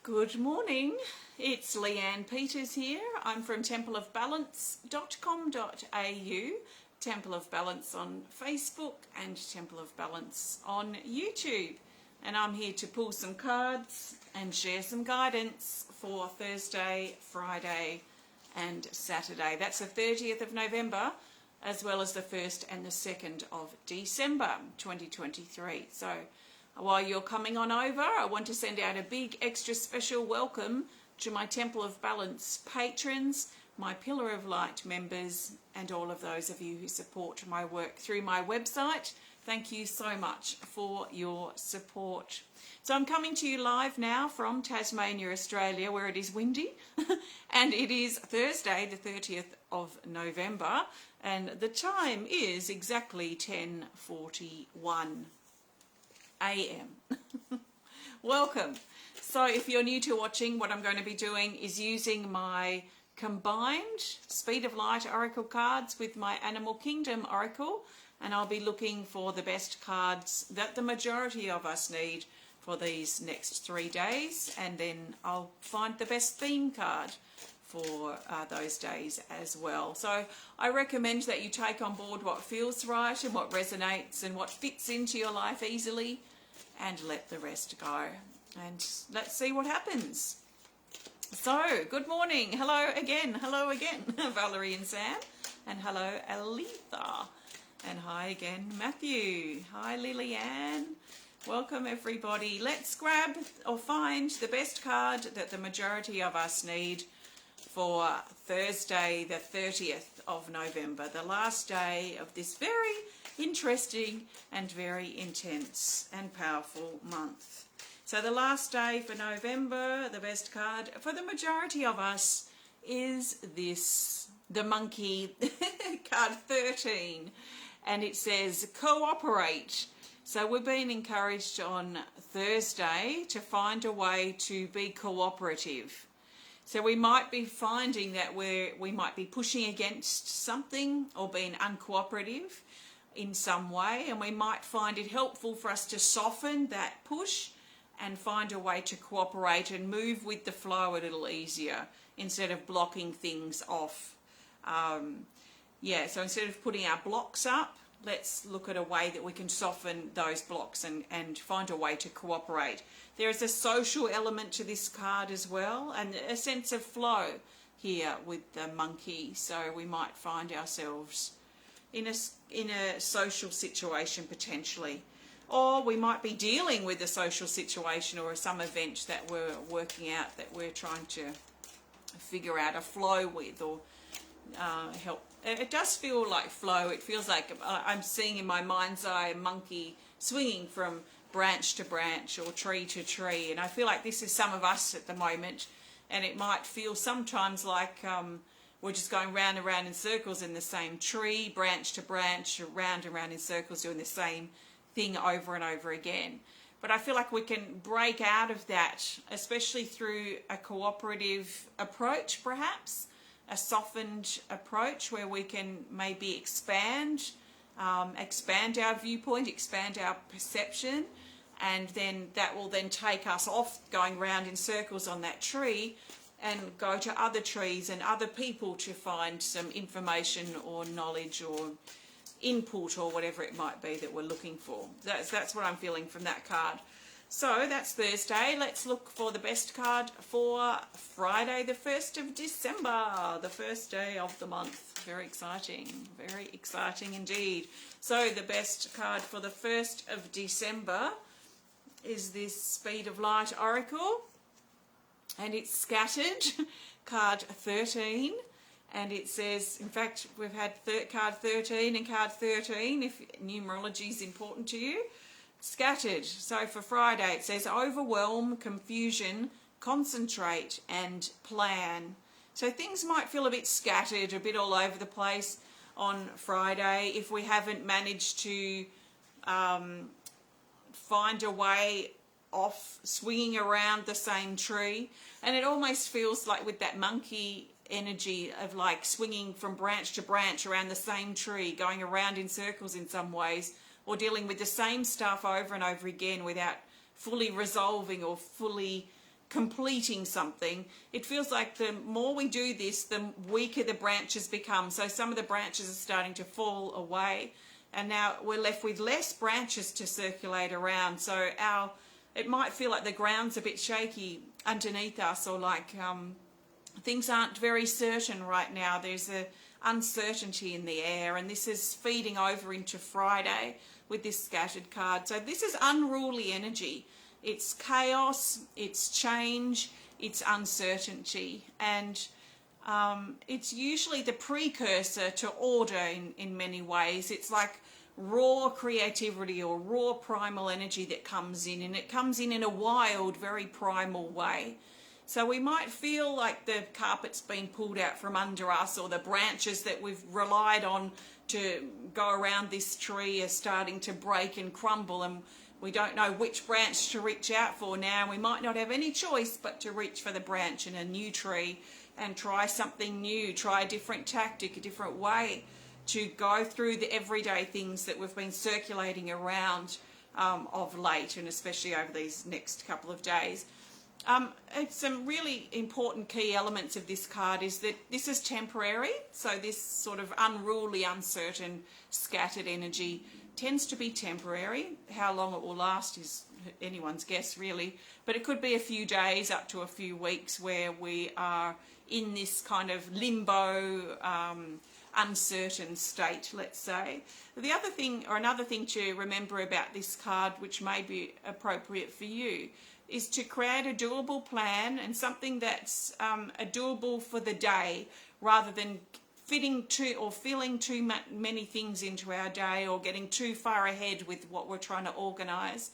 Good morning, it's Leanne Peters here. I'm from templeofbalance.com.au, Temple of Balance on Facebook and Temple of Balance on YouTube. And I'm here to pull some cards and share some guidance for Thursday, Friday and Saturday. That's the 30th of November as well as the 1st and the 2nd of December 2023. So while you're coming on over, I want to send out a big extra special welcome to my Temple of Balance patrons, my Pillar of Light members, and all of those of you who support my work through my website. Thank you so much for your support. So I'm coming to you live now from Tasmania, Australia, where it is windy. And it is Thursday, the 30th of November, and the time is exactly 10:41 a.m. Welcome. So if you're new to watching, what I'm going to be doing is using my combined Speed of Light Oracle cards with my Animal Kingdom Oracle, and I'll be looking for the best cards that the majority of us need for these next 3 days, and then I'll find the best theme card for those days as well. So I recommend that you take on board what feels right and what resonates and what fits into your life easily, and let the rest go. And let's see what happens. So, good morning. Hello again, Valerie and Sam. And hello, Aletha. And hi again, Matthew. Hi, Lillianne. Welcome, everybody. Let's grab or find the best card that the majority of us need for Thursday, the 30th of November, the last day of this very interesting and very intense and powerful month. So the last day for November, the best card for the majority of us is this, the monkey, card 13, and it says cooperate. So we're being encouraged on Thursday to find a way to be cooperative. So we might be finding that we might be pushing against something or being uncooperative in some way, and we might find it helpful for us to soften that push and find a way to cooperate and move with the flow a little easier instead of blocking things off. So instead of putting our blocks up, let's look at a way that we can soften those blocks and find a way to cooperate. There is a social element to this card as well, and a sense of flow here with the monkey. So we might find ourselves in a social situation potentially, or we might be dealing with a social situation or some event that we're working out, that we're trying to figure out a flow with or help. It does feel like flow. It feels like I'm seeing in my mind's eye a monkey swinging from branch to branch or tree to tree, and I feel like this is some of us at the moment, and it might feel sometimes like we're just going round and round in circles in the same tree, branch to branch, round and round in circles, doing the same thing over and over again. But I feel like we can break out of that, especially through a cooperative approach, perhaps a softened approach where we can maybe expand our viewpoint, expand our perception, and then that will then take us off going round in circles on that tree and go to other trees and other people to find some information or knowledge or input or whatever it might be that we're looking for. That's what I'm feeling from that card. So that's Thursday. Let's look for the best card for Friday, the 1st of December, the first day of the month. Very exciting indeed. So the best card for the 1st of December is this Speed of Light Oracle, and it's scattered, card 13. And it says, in fact, we've had card 13 and card 13, if numerology is important to you. Scattered. So for Friday, it says overwhelm, confusion, concentrate, and plan. So things might feel a bit scattered, a bit all over the place on Friday if we haven't managed to find a way off swinging around the same tree. And it almost feels like with that monkey energy of like swinging from branch to branch around the same tree, going around in circles in some ways, or dealing with the same stuff over and over again without fully resolving or fully completing something. It feels like the more we do this, the weaker the branches become. So some of the branches are starting to fall away, and now we're left with less branches to circulate around. So it might feel like the ground's a bit shaky underneath us, or like things aren't very certain right now. There's a uncertainty in the air, and this is feeding over into Friday with this scattered card. So this is unruly energy. It's chaos, it's change, it's uncertainty, and it's usually the precursor to order in many ways. It's like raw creativity or raw primal energy that comes in, and it comes in a wild, very primal way. So we might feel like the carpet's been pulled out from under us, or the branches that we've relied on to go around this tree are starting to break and crumble, and we don't know which branch to reach out for now. We might not have any choice but to reach for the branch in a new tree and try something new, try a different tactic, a different way to go through the everyday things that we've been circulating around of late, and especially over these next couple of days. Some really important key elements of this card is that this is temporary. So this sort of unruly, uncertain, scattered energy tends to be temporary. How long it will last is anyone's guess, really. But it could be a few days up to a few weeks where we are in this kind of limbo, uncertain state, let's say. The other thing, or another thing to remember about this card, which may be appropriate for you, is to create a doable plan, and something that's doable for the day, rather than filling too many things into our day, or getting too far ahead with what we're trying to organise.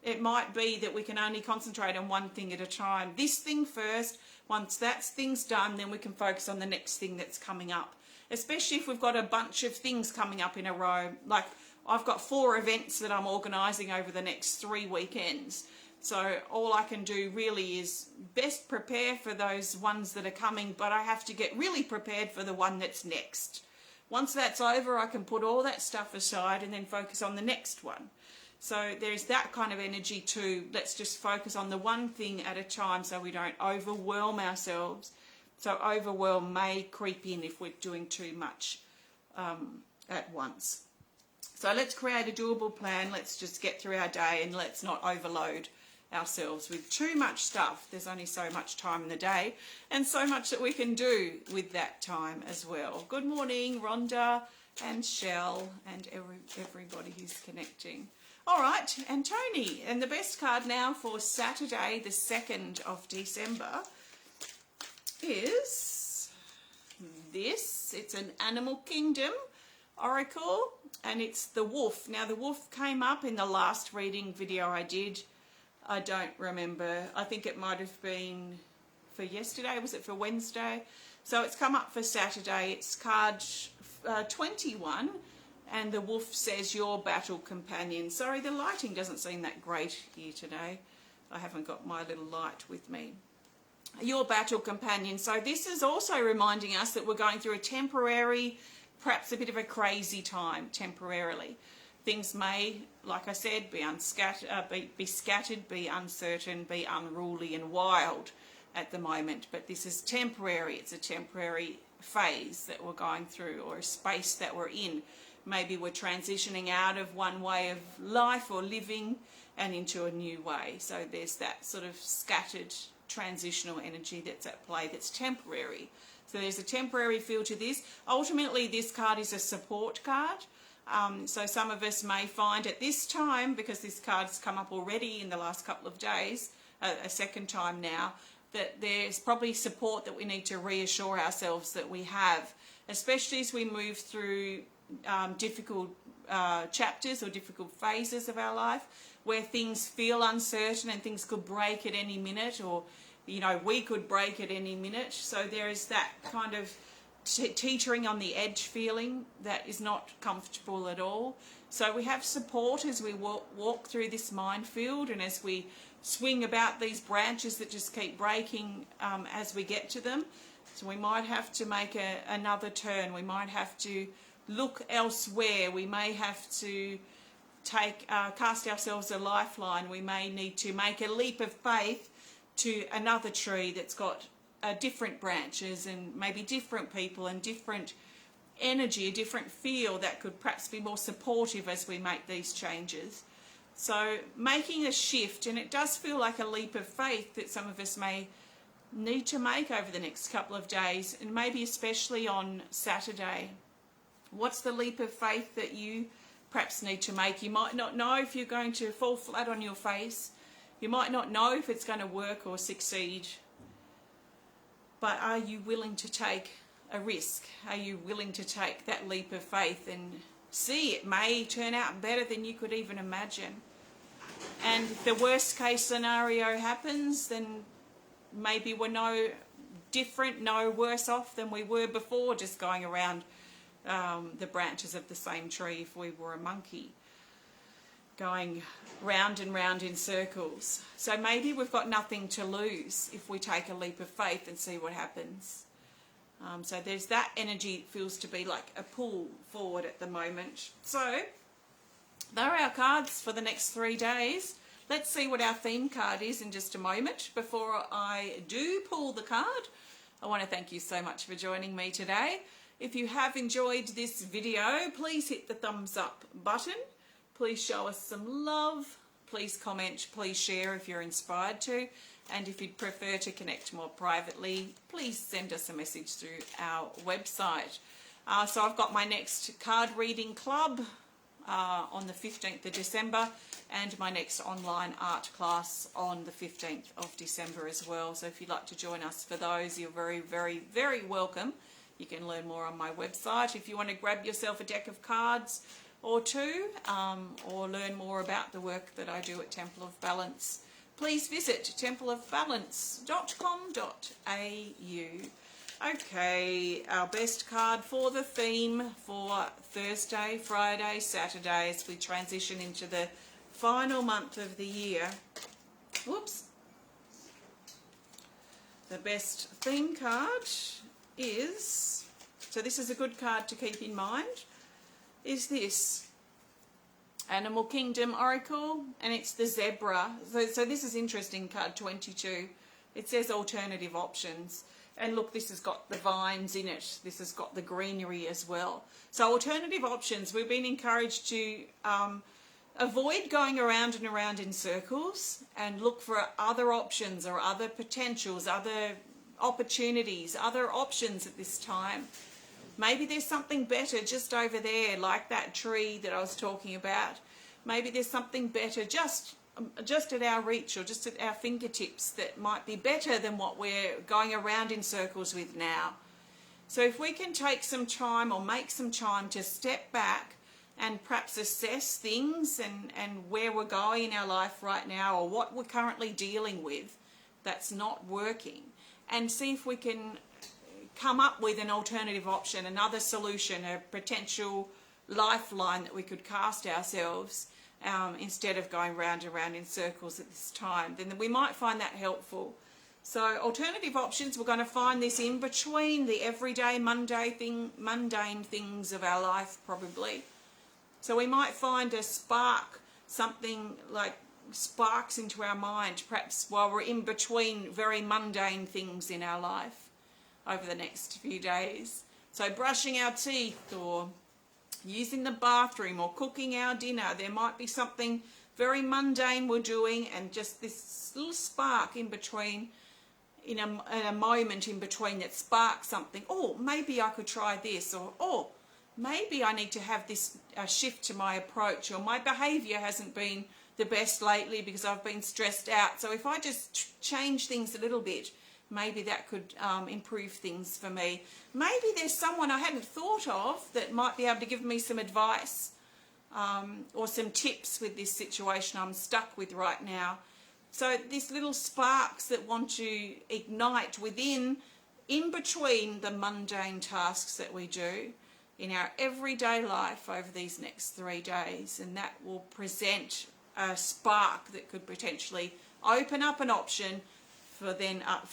It might be that we can only concentrate on one thing at a time. This thing first. Once that thing's done, then we can focus on the next thing that's coming up. Especially if we've got a bunch of things coming up in a row. Like I've got 4 events that I'm organising over the next 3 weekends. So all I can do really is best prepare for those ones that are coming, but I have to get really prepared for the one that's next. Once that's over, I can put all that stuff aside and then focus on the next one. So there's that kind of energy too. Let's just focus on the one thing at a time so we don't overwhelm ourselves. So overwhelm may creep in if we're doing too much at once. So let's create a doable plan. Let's just get through our day, and let's not overload ourselves with too much stuff. There's only so much time in the day, and so much that we can do with that time as well. Good morning, Rhonda and Shell and everybody who's connecting. All right, and Tony, and the best card now for Saturday, the 2nd of December, is this. It's an Animal Kingdom Oracle, and it's the wolf. Now, the wolf came up in the last reading video I did. I don't remember. I think it might have been for yesterday. Was it for Wednesday? So it's come up for Saturday. It's card 21, and the wolf says, your battle companion. Sorry, the lighting doesn't seem that great here today. I haven't got my little light with me. Your battle companion. So this is also reminding us that we're going through a temporary, perhaps a bit of a crazy time temporarily. Things may, like I said, be scattered, be uncertain, be unruly and wild at the moment. But this is temporary. It's a temporary phase that we're going through, or a space that we're in. Maybe we're transitioning out of one way of life or living and into a new way. So there's that sort of scattered transitional energy that's at play that's temporary. So there's a temporary feel to this. Ultimately, this card is a support card. So some of us may find at this time, because this card's come up already in the last couple of days, a second time now, that there's probably support that we need to reassure ourselves that we have, especially as we move through difficult chapters or difficult phases of our life, where things feel uncertain and things could break at any minute, or, you know, we could break at any minute. So there is that kind of teetering on the edge feeling that is not comfortable at all. So we have support as we walk through this minefield, and as we swing about these branches that just keep breaking as we get to them. So we might have to make another turn. We might have to look elsewhere. We may have to cast ourselves a lifeline. We may need to make a leap of faith to another tree that's got different branches and maybe different people and different energy, a different feel that could perhaps be more supportive as we make these changes. So making a shift, and it does feel like a leap of faith that some of us may need to make over the next couple of days, and maybe especially on Saturday. What's the leap of faith that you perhaps need to make? You might not know if you're going to fall flat on your face. You might not know if it's going to work or succeed. But are you willing to take a risk? Are you willing to take that leap of faith and see it may turn out better than you could even imagine? And if the worst case scenario happens, then maybe we're no different, no worse off than we were before, just going around the branches of the same tree if we were a monkey, going round and round in circles. So maybe we've got nothing to lose if we take a leap of faith and see what happens. So there's that energy. It feels to be like a pull forward at the moment. So there are our cards for the next 3 days. Let's see what our theme card is in just a moment. Before I do pull the card, I want to thank you so much for joining me today. If you have enjoyed this video, please hit the thumbs up button. Please show us some love. Please comment, please share if you're inspired to. And if you'd prefer to connect more privately, please send us a message through our website. So I've got my next card reading club on the 15th of December, and my next online art class on the 15th of December as well. So if you'd like to join us for those, you're very, very, very welcome. You can learn more on my website. If you want to grab yourself a deck of cards or two, or learn more about the work that I do at Temple of Balance, please visit templeofbalance.com.au. Okay, our best card for the theme for Thursday, Friday, Saturday, as we transition into the final month of the year. Whoops. The best theme card is, so this is a good card to keep in mind, is this Animal Kingdom Oracle, and it's the zebra. So this is interesting, card 22. It says alternative options. And look, this has got the vines in it. This has got the greenery as well. So alternative options, we've been encouraged to avoid going around and around in circles and look for other options or other potentials, other opportunities, other options at this time. Maybe there's something better just over there, like that tree that I was talking about. Maybe there's something better just at our reach or just at our fingertips that might be better than what we're going around in circles with now. So if we can take some time or make some time to step back and perhaps assess things and where we're going in our life right now, or what we're currently dealing with that's not working, and see if we can come up with an alternative option, another solution, a potential lifeline that we could cast ourselves instead of going round and round in circles at this time, then we might find that helpful. So alternative options, we're going to find this in between the everyday mundane things of our life probably. So we might find a spark, something like sparks into our mind perhaps while we're in between very mundane things in our life over the next few days. So brushing our teeth or using the bathroom or cooking our dinner, there might be something very mundane we're doing, and just this little spark in between, in a moment in between, that sparks something. Oh, maybe I could try this, or oh, maybe I need to have this shift to my approach, or my behaviour hasn't been the best lately because I've been stressed out. So if I just change things a little bit, maybe that could improve things for me. Maybe there's someone I hadn't thought of that might be able to give me some advice or some tips with this situation I'm stuck with right now. So these little sparks that want to ignite within, in between the mundane tasks that we do in our everyday life over these next 3 days, and that will present a spark that could potentially open up an option for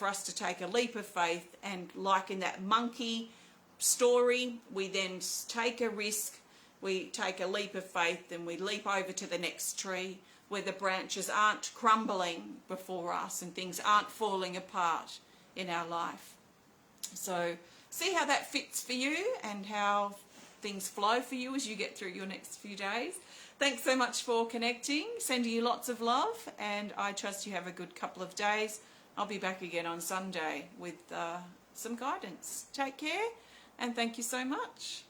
us to take a leap of faith. And like in that monkey story, we then take a risk, we take a leap of faith, and we leap over to the next tree, where the branches aren't crumbling before us and things aren't falling apart in our life. So see how that fits for you and how things flow for you as you get through your next few days. Thanks so much for connecting. Sending you lots of love, and I trust you have a good couple of days. I'll be back again on Sunday with some guidance. Take care, and thank you so much.